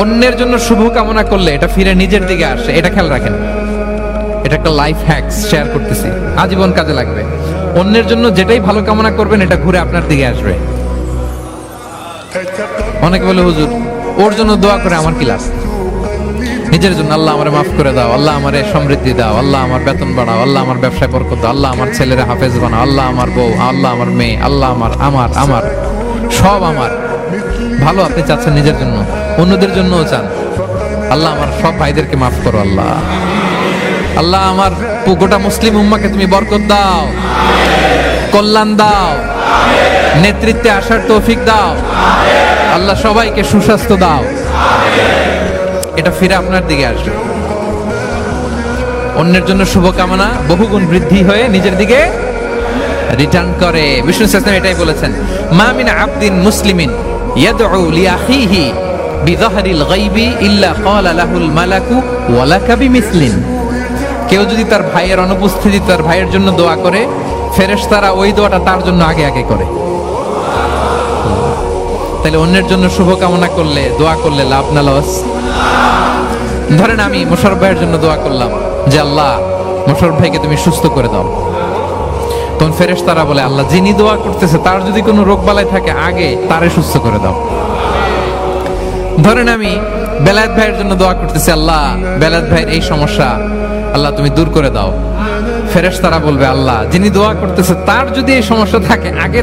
অন্যের জন্য শুভ কামনা করলে এটা ফিরে নিজের দিকে আসে, এটা খেয়াল রাখেন। এটা একটা লাইফ হ্যাকস শেয়ার করতেছি, আজীবন কাজে লাগবে। অন্যের জন্য যেটাই ভালো কামনা করবেন এটা ঘুরে আপনার দিকে আসবে। অনেকে বলে হুজুর ওর জন্য দোয়া করে আমার কি লাভ? নিজের জন্য আল্লাহ আমারে মাফ করে দাও, আল্লাহ আমারে সমৃদ্ধি দাও, আল্লাহ আমার বেতন বাড়াও, আল্লাহ আমার ব্যবসায় বরকত দাও, আল্লাহ আমার ছেলেরা হাফেজ বানাও, আল্লাহ আমার বউ, আল্লাহ আমার মেয়ে, আল্লাহ আমার আমার আমার সব আমার ভালো আপনি চাচ্ছেন নিজের জন্য, অন্যদের জন্যও চান। আল্লাহ আমার সব ভাইদেরকে মাফ করো, আল্লাহ আল্লাহ আমার গোটা মুসলিম উম্মাকে তুমি বরকত দাও, কল্যাণ দাও, নেতৃত্বে আসার তৌফিক দাও, আল্লাহ সবাইকে সুস্বাস্থ্য দাও। এটা ফিরে আপনার দিকে আসবে। অন্যের জন্য শুভকামনা বহুগুণ বৃদ্ধি হয়ে নিজের দিকে রিটার্ন করে। বিষ্ণু সাল্লাল্লাহু এটাই বলেছেন, মা মিন আবদিন মুসলিমিন ইয়াদউ লিআখিহি বিযাহরিল গায়বি ইল্লা ক্বালা লাহুল মালাকু ওয়া লাকা বিমিসলিন। কেউ যদি তার ভাইয়ের অনুপস্থিতি তার ভাইয়ের জন্য দোয়া করে, ফেরেশতারা ওই দোয়াটা তার জন্য আগে আগে করে। তাহলে অন্যের জন্য শুভকামনা করলে, দোয়া করলে লাভ না লস? ধরেন আমি মোশাররফ ভাইয়ের জন্য দোয়া করলাম যে আল্লাহ মোশাররফ ভাইকে তুমি সুস্থ করে দাও, তখন ফেরেশতারা বলে আল্লাহ যিনি দোয়া করতেছে তার যদি কোনো রোগ বালাই থাকে আগে তারে সুস্থ করে দাও। ধরেন আমি বেলায়েত ভাইয়ের জন্য দোয়া করতেছি, আল্লাহ বেলায়েত ভাইয়ের এই সমস্যা আল্লাহ তুমি দূর করে দাও, ফেরেশতারা বলবে আল্লাহ যিনি দোয়া করতেছে তার যদি এই সমস্যা থাকে আগে